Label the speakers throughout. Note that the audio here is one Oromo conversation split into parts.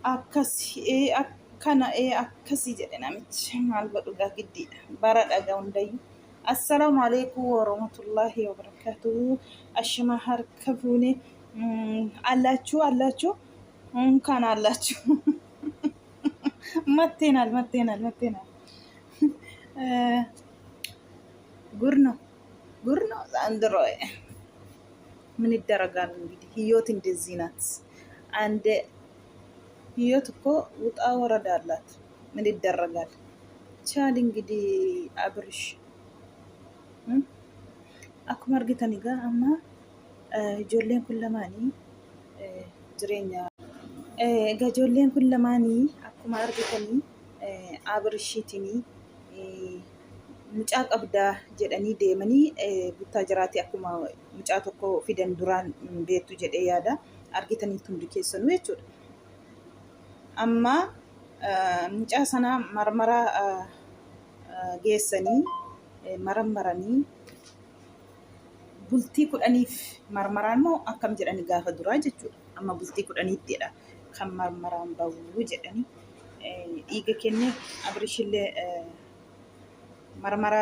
Speaker 1: akkasii akkana akkasii jedhe namichi maal godhu gaa giddiidha bara dhagaa hundayyuu. Assalaamu alaikum warahmatullahi wabarakatuh. Ashima harka fuune አላችሁ እንኳን አላችሁ መጥተናል ጉር ነው ዘንድሮ ምን ይደረጋል እንግዲህ ህይወት እንደዚህ ናት። አንድ ህይወት እኮ ውጣ ወረዳ አላት። ምን ይደረጋል ቻል እንግዲህ አብርሽ akkuma argitan egaa amma ijoolleen kun lamaanii jireenya egaa ijoolleen kun lamaanii akkuma argitanii Abrishiitinii mucaa qabdaa jedhanii deemanii buttaa jiraati akkuma mucaa tokko fidan duraan beektu jedhee yaada argitanii hundi keessanuu jechuudha. Amma mucaa sana marmara geessanii marmaranii bultii kudhaniif marmaraan moo akkam jedhani gaafa duraa jechuudha. Amma bultii kudhaniittidha kan marmaraan bahu jedhani dhiiga kennee Abrishillee marmara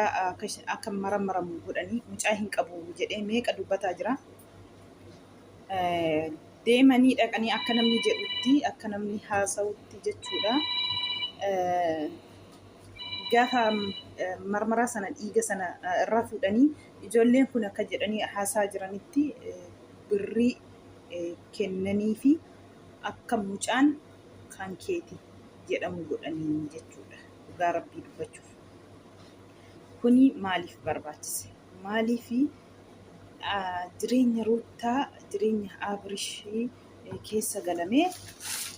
Speaker 1: akka marmaramu godhanii mucaa hin qabu jedhee meeqa dubbataa jira. Deemanii dhaqanii akka namni jedhutti akka namni haasawutti jechuudha. Gaafa marmara sana dhiiga sana irraa fuudhanii ijoolleen kun akka jedhanii haasaa jiranitti birrii kennanii fi akka mucaan kan keeti jedhamu godhanii jechuudha. Dhugaa rabbii dubbachuuf. Kuni maaliif barbaachise? Maaliif jireenya Ruutaa jireenya Abrishii keessa galamee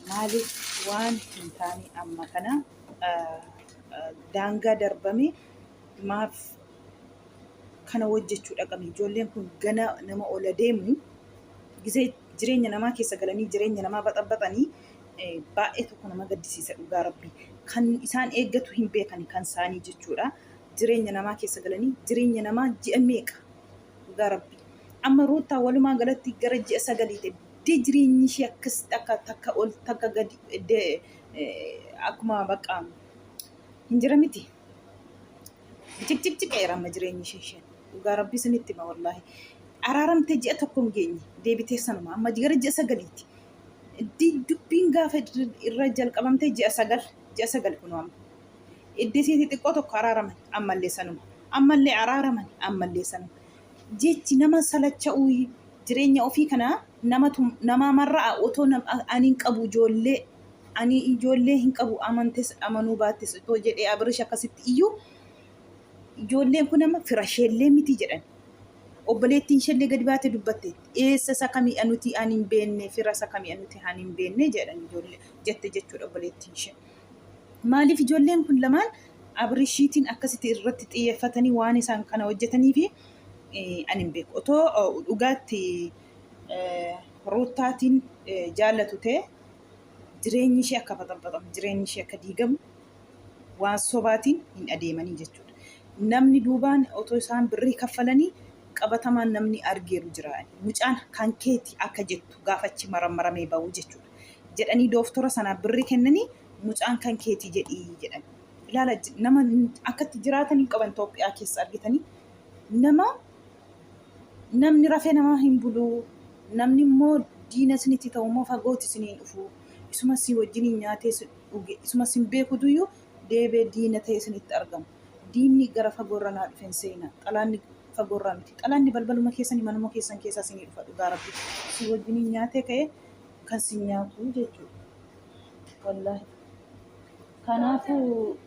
Speaker 1: maaliif waan hin taane amma kana daangaa darbame maaf kana hojjechuu dhaqame? Ijoolleen kun gana nama ola deemu gisee jireenya namaa keessa galanii jireenya namaa baxabatanii baay'ee tokko nama gaddisiisa dhugaa rabbii. Kan isaan eeggatu hin beekan kan isaanii jechuudha. Jireenya namaa keessa galanii jireenya namaa ji'a meeqa dhugaa rabbii. Amma Ruutaa walumaa galatti gara ji'a 9 ta'e jireenyi ishee akkas takka ol takka gadi akkuma baqa hin jira miti. Cicciqeera amma jireenyi ishee dhugaa rabbii sinitti ma wallaahi. Araaramtee ji'a tokko hin geenye deebitee sanuma amma gara ji'a 9ti. Dubbiin gaafa irra jalqabamtee ji'a 9 kun amma. Iddisiitii xiqqoo tokko araaraman ammallee sanuma. Ammallee araaraman ammallee sanuma. Jechi nama salacha'uu jireenya ofii kanaa nama marraa otoo ani hin qabu ijoollee hin qabu amantes amanuu baattes otoo jedhee Abrish akkasitti iyyuu ijoolleen kun amma firasheellee miti jedhan. Obboleettiin isheellee gadi baatee dubbatteetti. Eessa isa kamii anuti ani hin beenne fira isa kamii anuti ani hin beenne jedhan ijoollee jette jechuudha obboleettiin ishee. Maaliif ijoolleen kun lamaan Abrishiitiin akkasitti irratti xiyyeeffatanii waan isaan kana hojjetanii fi ani hin beeku. Otoo dhugaatti Ruutaatiin jaallatu ta'e jireenyi ishee akka baxabbatamu jireenyi ishee akka diigamu waan sobaatiin hin adeemanii jechuudha. Namni duubaan otoo isaan birrii kaffalanii qabatamaan namni argeeru jira. Mucaan kan keeti akka jettu gaafachi marmaramee bahu jechuudha. Jedhanii dooftora sanaa birrii kennanii mucaan kan keeti jedhii jedhan. Ilaala nama akkatti jiraatanii qaban Itoophiyaa keessa argitanii namni rafee nama hin bulu namni immoo diina isinitti ta'u immoo fagooti isiniin dhufu isuma si wajjin nyaatee dhuge isuma sin beekutuyyuu deebee diina ta'e isinitti argamu. Diinni gara fagoorra naa dhufeen seena xalaanni fagoorraa miti. Xalaanni balbaluma keessanii manuma keessan keessaa isinii dhufa dhugaa rabbi. Si wajjin nyaatee ka'ee kan si nyaatu jechuudha. Wallaahi. Kanaafuu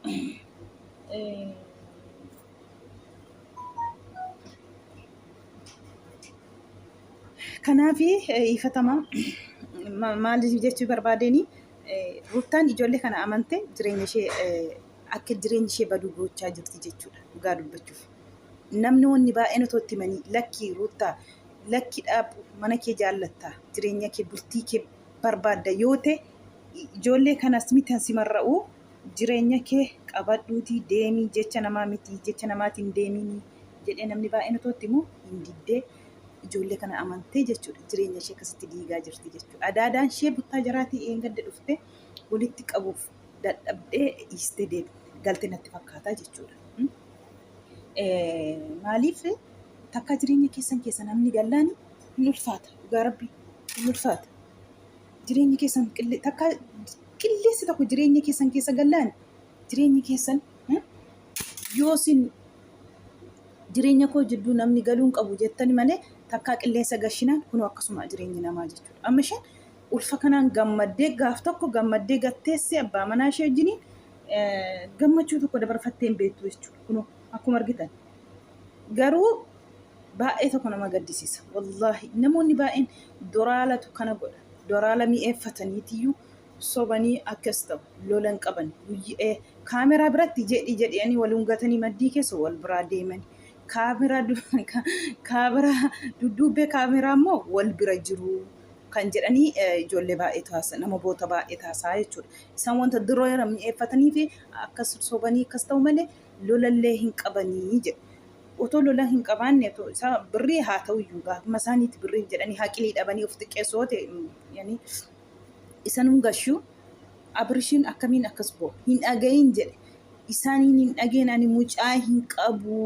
Speaker 1: kanaafi ifatama maal jechuu barbaadeni Ruutaan ijoollee kana amante jireenya ishee akka jireenya ishee baduu gochaa jirti jechuudha dhugaa dubbachuuf. Namni wanni baay'een otoo itti himanii lakki Ruutaa lakki dhaabu mana kee jaallatta jireenya kee bultii kee barbaadda yoo ta'e ijoollee kanas miti simarra'u jireenya kee qabadhuutii deemii jecha namaa miti jecha namaatiin deemii jedhee namni baay'een otoo itti himu hin diddee ijoollee kana amantee jechuudha jireenya ishee akkasitti diigaa jirti jechuudha. Adaadaan ishee buttaa jiraatii eeggadde dhuftee walitti qabuuf dadhabdee dhiistee deebite galtee natti fakkaataa jechuudha. Maaliif takka jireenya keessan keessa namni gallaani hin ulfaata dhugaa rabbii hin ulfaata. Jireenya keessan takka qilleensi tokko jireenya keessan keessa gallaani jireenyi keessan yoo isin jireenya koo jidduu namni galuun qabu jettani malee takkaa qilleensa gashinaan kunoo akkasuma jireenyi namaa jechuudha. Amma isheen ulfa kanaan gammaddee gaaf tokko gammaddee gatteessee abbaa manaa ishee wajjiniin gammachuu tokko dabarfattee hin beektu jechuudha. Kunoo akkuma argitan garuu baay'ee tokko nama gaddisiisa. Wallaahi namoonni baay'een doraalatu kana godha. Doraala mi'eeffataniitiyyuu sobanii akkas ta'u lolan qaban kaameraa biratti jedhanii wal hungatanii maddii keessa wal biraa deemanii. Kaameraa dudduubbee kaameraa immoo wal bira jiru kan jedhanii ijoollee baay'ee taasisan namoota baay'ee taasisaa jechuudha. Isaan wanta duroo mi'eeffatanii fi akkas sobanii akkas ta'u malee lolallee hin qabanii jedhu. Otoo lola hin qabaanne isaa birrii haa ta'u iyyuu gaafuma isaaniitti birrii jedhanii haqilii dhabanii of xiqqeessoo ta'e isanuu gashuu Abirshiin akkamiin akkas bo'u hin dhagayin jedhe. Isaaniin hin dhageen ani mucaa hin qabu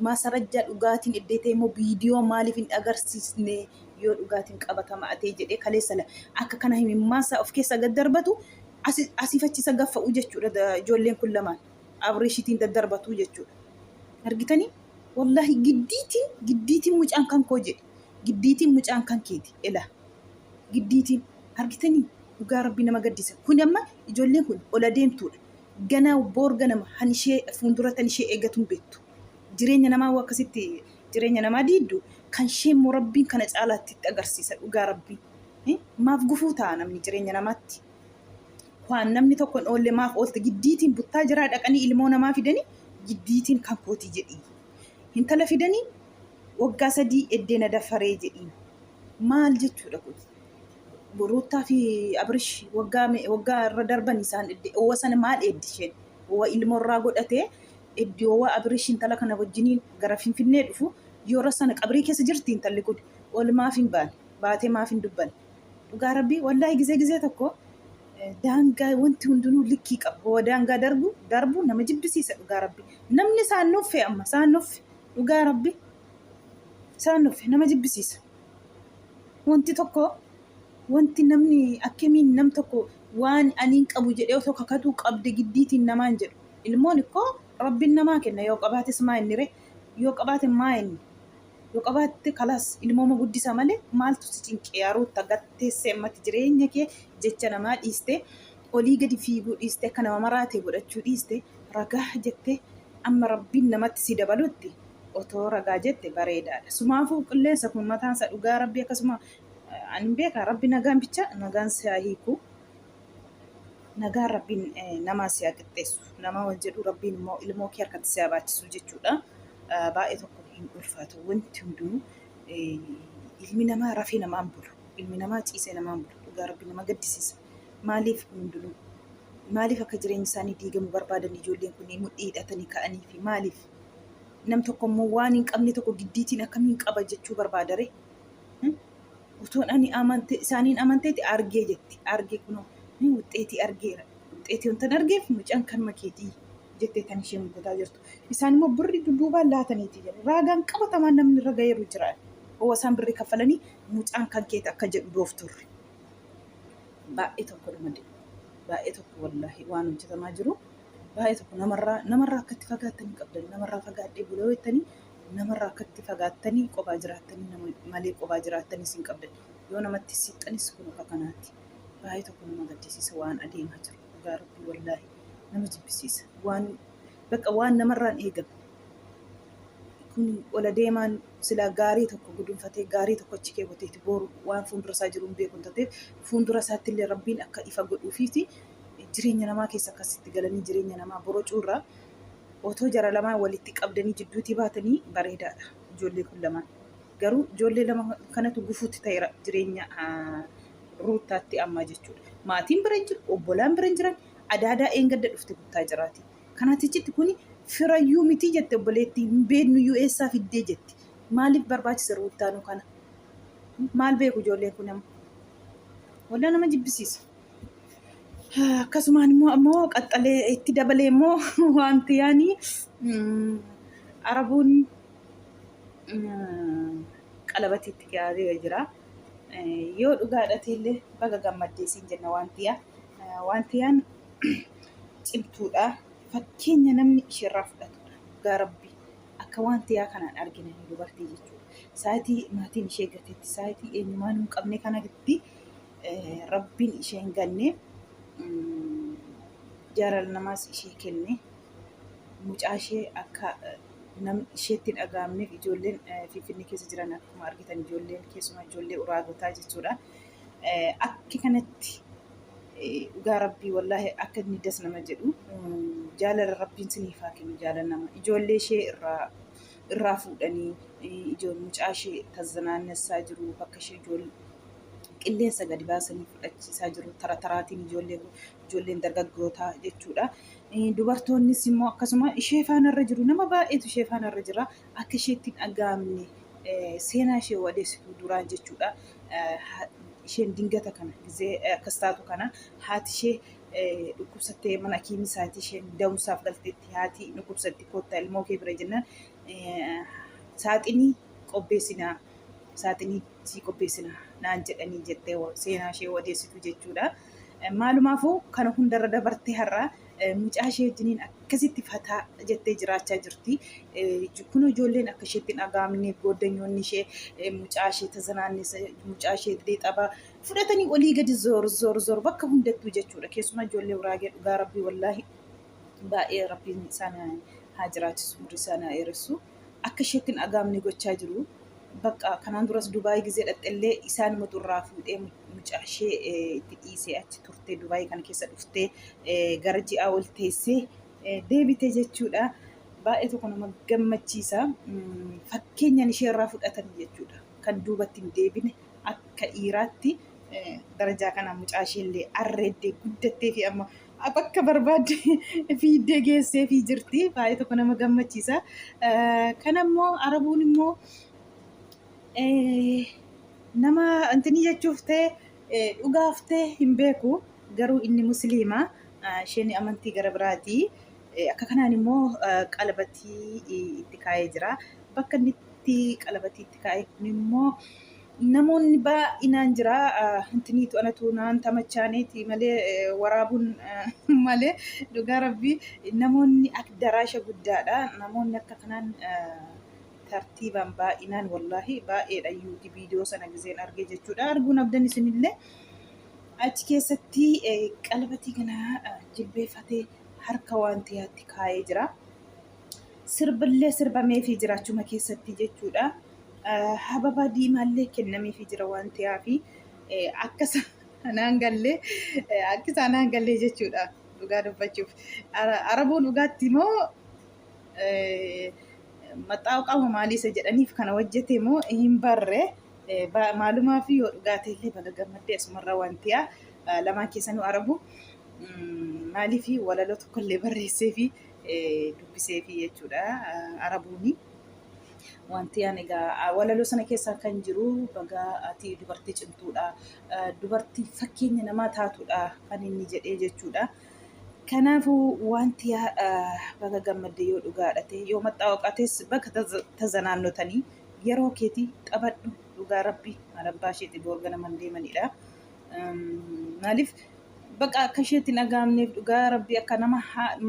Speaker 1: maasarajjaa dhugaatiin eddeetee immoo viidiyoo maaliif hin agarsiisne yoo dhugaatiin qabatama atee jedhee kaleessa akka kana himimmaasa of keessa gad darbatu asiif achisa gaffa'u jechuudha. Ijoolleen kun lamaan Abrishiitiin daddarbatu jechuudha. Argitanii wallahi giddiitiin mucaan kan koo jedhe giddiitiin mucaan kan keeti ela giddiitiin argitanii dhugaa rabbii nama gaddisa. Kun amma ijoolleen kun ola deemtuudha. Ganaa boor ganama hanishee fuuldura tan ishee eeggatuun beektu. Jireenya namaa akkasitti jireenya namaa diiddu kan ishee immoo rabbiin kana caalaatti itti agarsiisa dhugaa rabbii. Maaf gufuu ta'a namni jireenya namaatti. Waan namni tokko hin oolle maaf oolte giddiitiin buttaa jiraa dhaqanii ilmoo namaa fidanii giddiitiin kan kootii jedhii. Intala fidanii waggaa 3 eddeena dafaree jedhiin. Maal jechuudha kun? Ruutaa fi Abrish waggaa irra darban isaan owa sana maal eeddi isheen owa ilmoo irraa godhatee eddi owa Abrish intala kana wajjiniin gara Finfinnee dhufu yoo sana qabrii keessa jirti intalli kun oolmaaf hin baane baatee maaf hin dubbanne. Dhugaa rabbii wallaahi gizee tokko daangaa wanti hundinuu likkii qaba. Owa daangaa darbu nama jibbisiisa dhugaa rabbii. Namni saannuuffe amma saannuuffe dhugaa rabbii saannuuffe nama jibbisiisa. Wanti namni akkamiin nam tokko waan aniin qabu jedhee osoo kakatuu qabde giddiitiin namaan jedhu. Ilmoon ikkoo rabbiin namaa kenna yoo qabaates maa inni ree yoo qabaate maa inni yoo qabaatte kalaas ilmooma guddisa malee maaltu si cinqee yaaruu tagatteessee ammatti jireenya kee jecha namaa dhiistee olii gadi fiiguu dhiistee akka nama maraatee godhachuu dhiistee ragaa jettee amma rabbiin namatti si dabalutti otoo ragaa jette bareedaadha. Sumaafuu qilleensa kun mataansa dhugaa rabbii akkasuma ani beeka rabbi nagaan bicha nagaan siyaa hiiku nagaan rabbiin namaa siyaa qixxeessu nama wal jedhu rabbiin immoo ilmoo kee harkatti siyaa baachisu jechuudha. Baay'ee tokko hin ulfaatu wanti hunduu ilmi namaa rafee namaan bulu ilmi namaa ciisee namaan bulu dhugaa rabbi nama gaddisiisa. Maaliif akka jireenya isaanii diigamu barbaadan ijoolleen kun mudhii hidhatanii ka'anii fi maaliif nam tokko immoo waan hin qabne tokko giddiitiin akkamiin qaba jechuu barbaadare. Utuun ani isaaniin amanteeti argee jetti. Argee kunoo wuxxeetii argeera. Wuxxeetii wantan argeef mucaan kan makeetii jettee kan isheen muddataa jirtu. Isaan immoo birri dudduubaan laataniiti jedhu. Raagaan qabatamaan namni irra gaheeru jira. Hoo isaan birri kaffalanii mucaan kan keeti akka jedhu doofturre. Baay'ee tokko dhumadde. Baay'ee tokko wallaahi waan hojjetamaa jiru. Baay'ee tokko namarraa akkatti fagaattanii qabdan. Namarraa fagaadhee bulaa jettanii namarraa akkatti fagaattanii qophaa jiraattanii malee qophaa jiraattanii siin qabdan. Yoo namatti siixanis kun akka kanaati. Baay'ee tokko nama gaddisiisa waan adeemaa jiru. Dhugaa rabbii wallaahi nama jibbisiisa. Waan namarraan eegamu. Kun ola deemaan silaa gaarii tokko gudunfatee gaarii tokko achi keewwateeti booru waan fuuldura isaa jiru hin beeku taatee fuuldura isaatti illee rabbiin akka ifa godhuufiiti jireenya namaa keessa akkasitti galanii jireenya namaa borocuurraa otoo jara lamaan walitti qabdanii jidduutii baatanii bareedaadha ijoollee kun lamaan. Garuu ijoollee lama kanatu gufuutti ta'eera jireenya ruutaatti ammaa jechuudha. Maatiin bira hin jiru, obbolaan bira hin jiran, adaadaa eengadda dhufte guttaa jiraati. Kanaatichitti kuni firayyuu miti jette obboleettii hin beeknuyyuu eessaa fiddee jetti. Maaliif barbaachisa ruutaanuu kana? maal beeku ijoolleen kun amma walla nama jibbisiisa. Akkasumaan immoo qaxxalee itti dabalee immoo wanti yaani arabuun qalabatiitti kaa'atee jira. Yoo dhugaadhateellee baga gammaddee siin jenna wantiyaa. Wantiyaan cimtuudha. Fakkeenya namni isheerraa fudhatudha. Dhugaa rabbii akka wantiyaa kanaan argina dubartii jechuudha. Saayitii maatiin ishee gateetti saayitii eenyumaan hin qabne kanatti rabbiin ishee hin ganne jaalala namaas ishee kenne mucaa ishee akka namni isheetti hin dhaga'amneef ijoolleen Finfinnee keessa jiran akkuma argitan ijoolleen keessumaa ijoollee uraagotaa jechuudha. Akka kanatti dhugaa rabbii wallaahi akka inni das nama jedhu jaalala rabbiin siniif haa kennu jaalala nama ijoollee ishee irraa fuudhanii mucaa ishee tazanaannessaa jiru bakka ishee qilleensa gadi baasanii fudhachiisaa jiru taraatiin ijoolleen dargaggootaa jechuudha. Dubartoonnis immoo akkasuma ishee faanarra jiru nama baay'eetu ishee faanarra jira akka isheetti hin dhaga'amne seenaa ishee odeessitu duraan jechuudha. Isheen dingata kana gizee akkas taatu kana haati ishee dhukkubsattee mana kiimisaati isheen da'umsaaf galteetti haati dhukkubsatti koottaa ilmoo kee bira jennaan saaxinii qopheessinaa saaxinii sii qopheessinaa naan jedhanii jettee seenaa ishee odeessitu jechuudha. Maalumaafuu kana hundarra dabartee har'a mucaa ishee wajjiniin akkasitti fataa jettee jiraachaa jirti. Kun ijoolleen akka isheetti hin dhaga'amneef booddanyoonni ishee mucaa ishee tazanaannisa mucaa ishee illee taphaa fudhatanii olii gadi zoor bakka hundattuu jechuudha. Keessumaa ijoollee uraagee dhugaa rabbii wallaahi baay'ee rabbiin isaan haa jiraachisu umurii isaan haa dheeressu. Akka isheetti hin dhaga'amne gochaa jiru. Bakka kanaan duras Dubaay gizee dhaqxellee isaanumatu irraa fuudhee mucaa ishee itti dhiisee achi turtee Dubaay kana keessa dhuftee gara ji'aa ol teessee deebite jechuudha. Baay'ee tokko nama gammachiisa. Fakkeenyaan ishee irraa fudhatan jechuudha. Kan duubatti hin deebine akka dhiiraatti darajaa kana mucaa isheellee arreeddee guddattee fi amma bakka barbaadde fiiddee geessee fi jirti. Baay'ee tokko nama gammachiisa. Kanammoo arabuun immoo nama antini jechuuf ta'e dhugaaf ta'e hin beeku garuu inni musliima isheen amantii gara biraati. Akka kanaan immoo qalabatii itti kaa'ee jira. Bakka inni itti qalabatii itti kaa'e kun immoo namoonni baay'inaan jira. Antiniitu anatu naan tamachaaneeti malee waraabuun malee dhugaa rabbii namoonni akka daraasha guddaadha. Namoonni akka kanaan tartiibaan baay'inaan wallaahi baay'eedha yuuti viidiyoo sana gizeen argee jechuudha. Arguun abdan isinillee achi keessatti qalabatii kana jilbeeffatee harka wantiyaatti kaa'ee jira. Sirbillee sirbameefii jira achuma keessatti jechuudha. Hababa diimaallee kennameefii jira wantiyaa fi akka isaan gallee jechuudha. Dhugaa dubbachuuf arabuun dhugaatti immoo maxxaaqama maalii isa jedhaniif kana hojjete moo hin barre maalumaa fi yoo dhugaate illee baga gammaddee asumarra wantiyaa lamaan keessanuu arabu maalii fi walaloo tokkollee barreessee fi dubbisee fi jechuudha arabuuni. Wantiyaan egaa walaloo sana keessa kan jiru baga ati dubartii cimtuudha dubartii fakkeenya namaa taatuudha kan inni jedhee jechuudha. Kanaafuu wantiyaa baga gammaddee yoo dhugaadhate yoo maxxaaqates bakka tazanaannotanii yeroo keetii qabadhu dhugaa rabbii alabbaa isheetti boorgana man deemanidha. Maaliif bakka akka isheetti hin dhaga'amneef dhugaa rabbii akka nama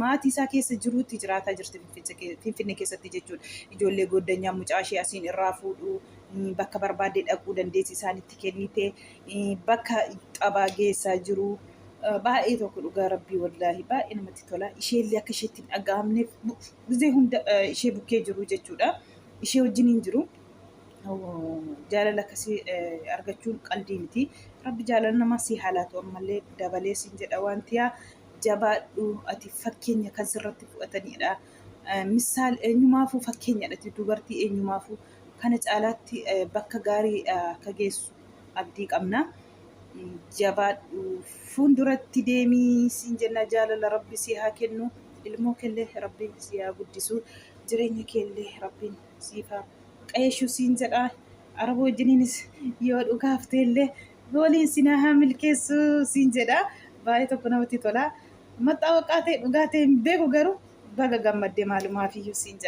Speaker 1: maatii isaa keessa jiruutti jiraataa jirti Finfinnee keessatti jechuudha. Ijoollee goddanyaa mucaa ishee asiin irraa fuudhu bakka barbaadee dhaquu dandeessi isaanitti kennite bakka xabaa geessaa jiru. Baay'ee tokko dhugaa rabbii wallaahi baay'ee namatti tola. Isheellee akka isheetti hin dhaga'amneef gizee hunda ishee bukkee jiru jechuudha. Ishee wajjin hin jiru. Jaalala akkasii argachuun qalbii miti. Rabbi jaalala namaa si haalaatu ammallee dabalee siin jedha wantiyaa jabaadhu ati fakkeenya kan sirratti fudhatanidha. Misaal eenyumaafuu fakkeenyadha dubartii eenyumaafuu kana caalaatti bakka gaarii akka geessu abdii qabna. Jabaadhu fuulduratti deemii siin jenna jaalala rabbi si haa kennu ilmoo keellee rabbi si haa guddisu jireenya keellee rabbiin siif haa qayeeshu siin jedha. araba wajjiniinis yoo dhugaafte illee waliin sinaa haa milkeessu siin jedha baay'ee tokko namatti tola maxxaawaqaa ta'e dhugaa ta'e hin beeku garuu baga gammaddee maalumaaf iyyuu siin jedha.